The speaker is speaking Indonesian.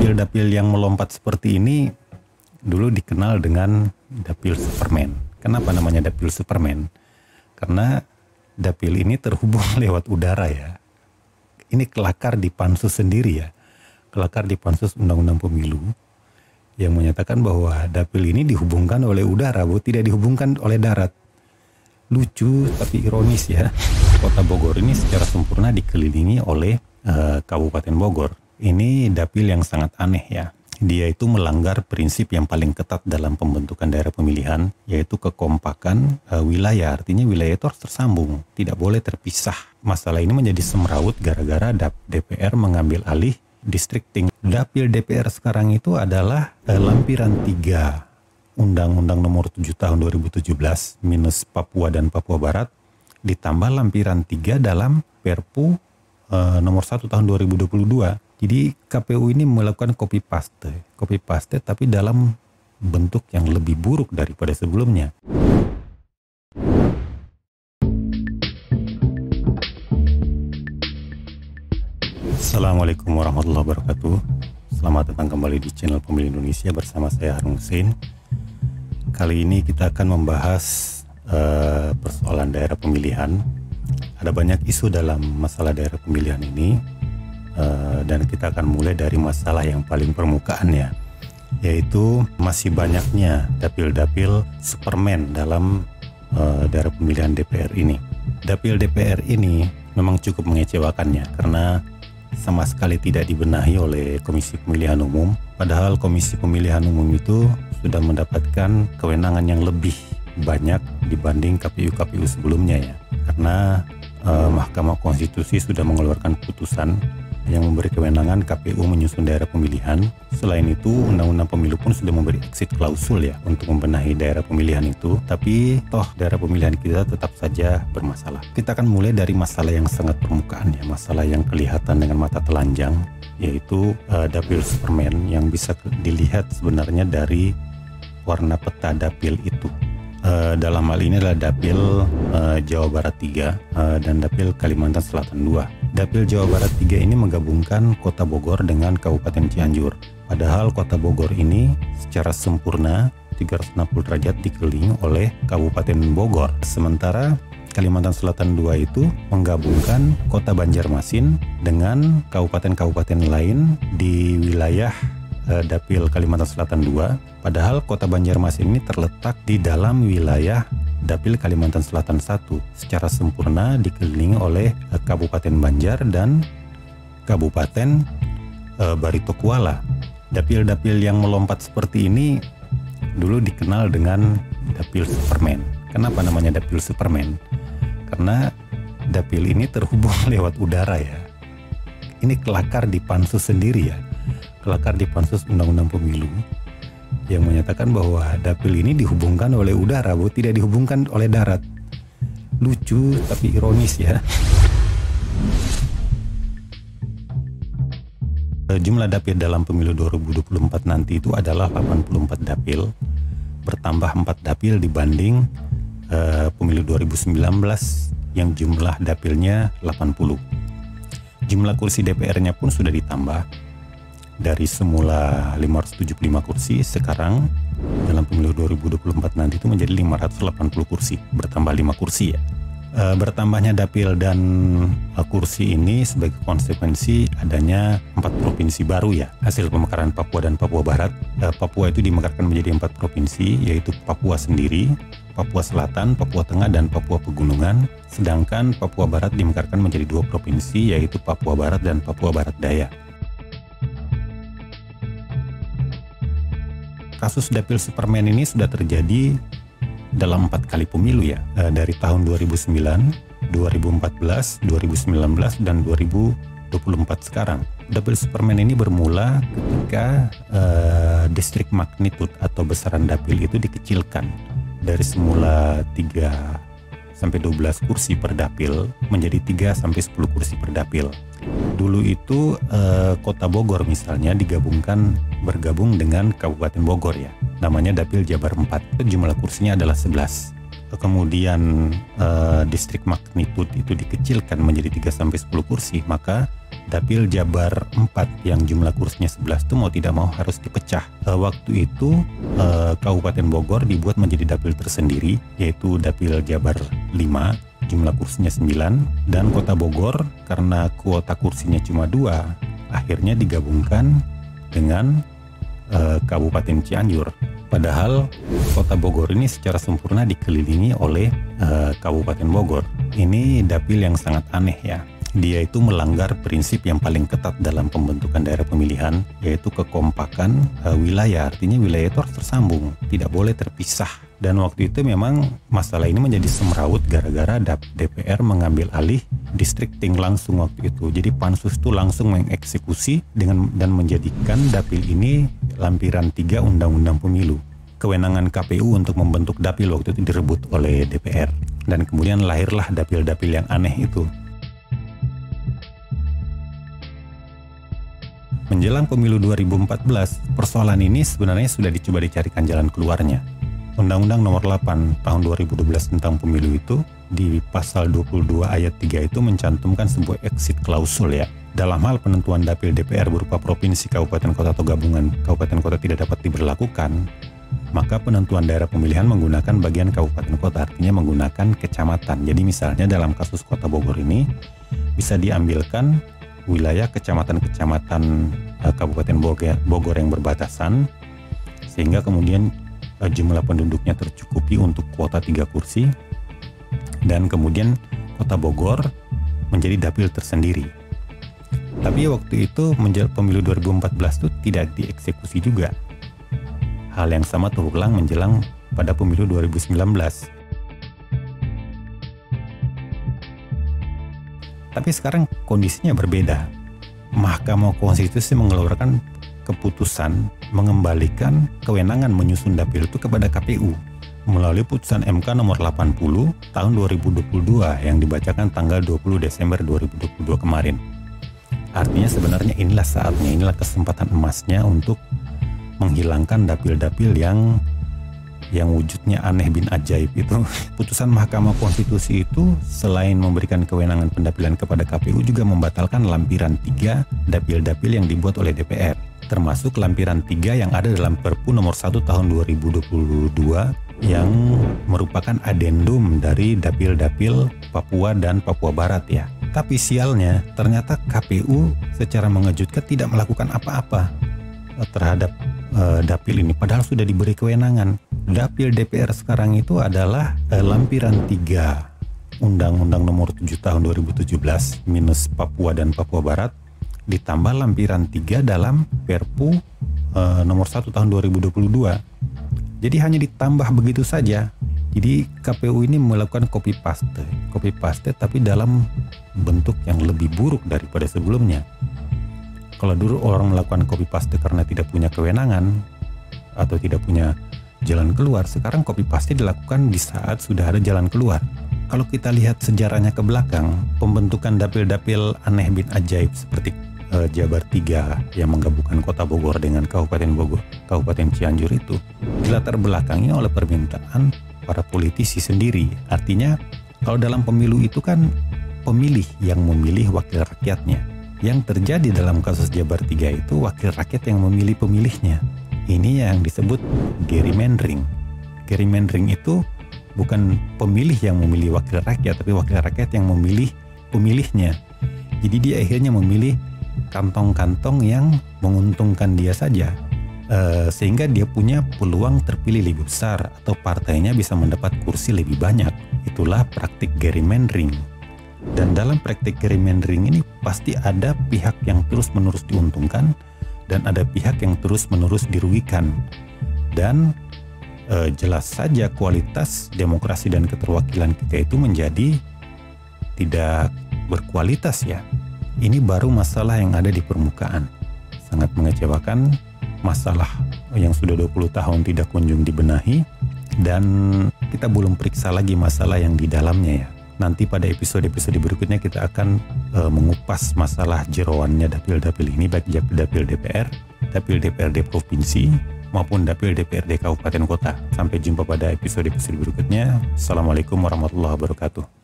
Dapil-dapil yang melompat seperti ini dulu dikenal dengan dapil Superman. Kenapa namanya dapil Superman? Karena dapil ini terhubung lewat udara ya. Ini kelakar di pansus sendiri ya. Kelakar di pansus Undang-Undang Pemilu yang menyatakan bahwa dapil ini dihubungkan oleh udara, tidak dihubungkan oleh darat. Lucu tapi ironis ya. Kota Bogor ini secara sempurna dikelilingi oleh Kabupaten Bogor. Ini dapil yang sangat aneh ya. Dia itu melanggar prinsip yang paling ketat dalam pembentukan daerah pemilihan, yaitu kekompakan wilayah. Artinya wilayah itu harus tersambung, tidak boleh terpisah. Masalah ini menjadi semrawut gara-gara DPR mengambil alih districting. Dapil DPR sekarang itu adalah lampiran 3 Undang-Undang nomor 7 tahun 2017 minus Papua dan Papua Barat ditambah lampiran 3 dalam Perpu nomor 1 tahun 2022. Jadi KPU ini melakukan copy paste tapi dalam bentuk yang lebih buruk daripada sebelumnya. Assalamualaikum warahmatullahi wabarakatuh. Selamat datang kembali di channel Pemilih Indonesia bersama saya Harun Hussein. Kali ini kita akan membahas persoalan daerah pemilihan. Ada banyak isu dalam masalah daerah pemilihan ini, dan kita akan mulai dari masalah yang paling permukaan ya, yaitu masih banyaknya dapil-dapil Superman dalam daerah pemilihan DPR ini. Dapil DPR ini memang cukup mengecewakannya karena sama sekali tidak dibenahi oleh Komisi Pemilihan Umum. Padahal Komisi Pemilihan Umum itu sudah mendapatkan kewenangan yang lebih banyak dibanding KPU-KPU sebelumnya ya. Karena Mahkamah Konstitusi sudah mengeluarkan putusan yang memberi kewenangan KPU menyusun daerah pemilihan. Selain itu, Undang-Undang Pemilu pun sudah memberi exit klausul ya untuk membenahi daerah pemilihan itu. Tapi toh daerah pemilihan kita tetap saja bermasalah. Kita akan mulai dari masalah yang sangat permukaan ya, masalah yang kelihatan dengan mata telanjang, yaitu dapil Superman yang bisa dilihat sebenarnya dari warna peta dapil itu. Dalam hal ini adalah dapil Jawa Barat 3 dan dapil Kalimantan Selatan 2. Dapil Jawa Barat 3 ini menggabungkan Kota Bogor dengan Kabupaten Cianjur. Padahal Kota Bogor ini secara sempurna 360 derajat dikelilingi oleh Kabupaten Bogor. Sementara Kalimantan Selatan 2 itu menggabungkan Kota Banjarmasin dengan kabupaten-kabupaten lain di wilayah dapil Kalimantan Selatan 2. Padahal Kota Banjarmasin ini terletak di dalam wilayah dapil Kalimantan Selatan 1, secara sempurna dikelilingi oleh Kabupaten Banjar dan Kabupaten Barito Kuala. Dapil-dapil yang melompat seperti ini dulu dikenal dengan dapil Superman. Kenapa namanya dapil Superman? Karena dapil ini terhubung lewat udara ya. Ini kelakar di pansus sendiri ya. Kelakar di pansus Undang-Undang Pemilu yang menyatakan bahwa dapil ini dihubungkan oleh udara, tidak dihubungkan oleh darat. Lucu tapi ironis ya. Jumlah dapil dalam pemilu 2024 nanti itu adalah 84 dapil, bertambah 4 dapil dibanding pemilu 2019 yang jumlah dapilnya 80. Jumlah kursi DPR-nya pun sudah ditambah. Dari semula 575 kursi, sekarang dalam pemilu 2024 nanti itu menjadi 580 kursi, bertambah 5 kursi ya. Bertambahnya dapil dan kursi ini sebagai konsekuensi adanya 4 provinsi baru ya, hasil pemekaran Papua dan Papua Barat. Papua itu dimekarkan menjadi 4 provinsi, yaitu Papua sendiri, Papua Selatan, Papua Tengah, dan Papua Pegunungan. Sedangkan Papua Barat dimekarkan menjadi 2 provinsi, yaitu Papua Barat dan Papua Barat Daya. Kasus dapil Superman ini sudah terjadi dalam 4 kali pemilu ya, dari tahun 2009, 2014, 2019, dan 2024 sekarang. Dapil Superman ini bermula ketika distrik magnitude atau besaran dapil itu dikecilkan dari semula 3 sampai 12 kursi per dapil menjadi 3 sampai 10 kursi per dapil. Dulu itu Kota Bogor misalnya bergabung dengan Kabupaten Bogor ya. Namanya Dapil Jabar 4. Jumlah kursinya adalah 11. kemudian distrik magnitude itu dikecilkan menjadi 3-10 kursi, maka dapil Jabar 4 yang jumlah kursinya 11 itu mau tidak mau harus dipecah. Waktu itu Kabupaten Bogor dibuat menjadi dapil tersendiri, yaitu dapil Jabar 5, jumlah kursinya 9, dan Kota Bogor karena kuota kursinya cuma 2, akhirnya digabungkan dengan Kabupaten Cianjur. Padahal Kota Bogor ini secara sempurna dikelilingi oleh Kabupaten Bogor. Ini dapil yang sangat aneh ya. Dia itu melanggar prinsip yang paling ketat dalam pembentukan daerah pemilihan, yaitu kekompakan wilayah. Artinya wilayah itu harus tersambung, tidak boleh terpisah. Dan waktu itu memang masalah ini menjadi semrawut gara-gara DPR mengambil alih districting langsung waktu itu. Jadi Pansus itu langsung mengeksekusi dan menjadikan dapil ini lampiran 3 Undang-Undang Pemilu. Kewenangan KPU untuk membentuk dapil waktu itu direbut oleh DPR. Dan kemudian lahirlah dapil-dapil yang aneh itu. Menjelang pemilu 2014, persoalan ini sebenarnya sudah dicoba dicarikan jalan keluarnya. Undang-Undang Nomor 8 Tahun 2012 tentang pemilu itu di pasal 22 ayat 3 itu mencantumkan sebuah exit klausul ya. Dalam hal penentuan dapil DPR berupa provinsi, kabupaten, kota atau gabungan kabupaten kota tidak dapat diberlakukan, maka penentuan daerah pemilihan menggunakan bagian kabupaten kota, artinya menggunakan kecamatan. Jadi misalnya dalam kasus Kota Bogor ini bisa diambilkan wilayah kecamatan-kecamatan Kabupaten Bogor yang berbatasan, sehingga kemudian jumlah penduduknya tercukupi untuk kuota 3 kursi, dan kemudian Kota Bogor menjadi dapil tersendiri. Tapi waktu itu menjelang pemilu 2014 itu tidak dieksekusi juga. Hal yang sama terulang menjelang pada pemilu 2019. Tapi sekarang kondisinya berbeda. Mahkamah Konstitusi mengeluarkan keputusan mengembalikan kewenangan menyusun dapil itu kepada KPU melalui putusan MK nomor 80 tahun 2022 yang dibacakan tanggal 20 Desember 2022 kemarin. Artinya sebenarnya inilah saatnya, inilah kesempatan emasnya untuk menghilangkan dapil-dapil yang wujudnya aneh bin ajaib itu. Putusan Mahkamah Konstitusi itu selain memberikan kewenangan pendapilan kepada KPU juga membatalkan lampiran 3 dapil-dapil yang dibuat oleh DPR, termasuk lampiran 3 yang ada dalam Perpu nomor 1 tahun 2022 yang merupakan adendum dari dapil-dapil Papua dan Papua Barat ya. Tapi sialnya ternyata KPU secara mengejutkan tidak melakukan apa-apa terhadap dapil ini, padahal sudah diberi kewenangan. Dapil DPR sekarang itu adalah lampiran 3 Undang-Undang Nomor 7 Tahun 2017 minus Papua dan Papua Barat ditambah lampiran 3 dalam Perpu nomor 1 Tahun 2022. Jadi hanya ditambah begitu saja. Jadi KPU ini melakukan copy paste tapi dalam bentuk yang lebih buruk daripada sebelumnya. Kalau dulu orang melakukan copy paste karena tidak punya kewenangan atau tidak punya jalan keluar, sekarang copy paste dilakukan di saat sudah ada jalan keluar. Kalau kita lihat sejarahnya ke belakang, pembentukan dapil-dapil aneh bin ajaib seperti Jabar 3 yang menggabungkan Kota Bogor dengan Kabupaten Cianjur itu dilatar belakangi oleh permintaan para politisi sendiri. Artinya kalau dalam pemilu itu kan pemilih yang memilih wakil rakyatnya. Yang terjadi dalam kasus Jabar 3 itu wakil rakyat yang memilih pemilihnya. Ini yang disebut gerrymandering. Gerrymandering itu bukan pemilih yang memilih wakil rakyat, tapi wakil rakyat yang memilih pemilihnya. Jadi dia akhirnya memilih kantong-kantong yang menguntungkan dia saja, sehingga dia punya peluang terpilih lebih besar atau partainya bisa mendapat kursi lebih banyak. Itulah praktik gerrymandering. Dan dalam praktik gerrymandering ini pasti ada pihak yang terus-menerus diuntungkan dan ada pihak yang terus-menerus dirugikan. Dan jelas saja kualitas demokrasi dan keterwakilan kita itu menjadi tidak berkualitas ya. Ini baru masalah yang ada di permukaan. Sangat mengecewakan, masalah yang sudah 20 tahun tidak kunjung dibenahi, dan kita belum periksa lagi masalah yang di dalamnya ya. Nanti pada episode-episode berikutnya kita akan mengupas masalah jeroannya dapil-dapil ini, baik dapil DPR, dapil DPRD provinsi, maupun dapil DPRD Kabupaten Kota. Sampai jumpa pada episode berikutnya. Assalamualaikum warahmatullahi wabarakatuh.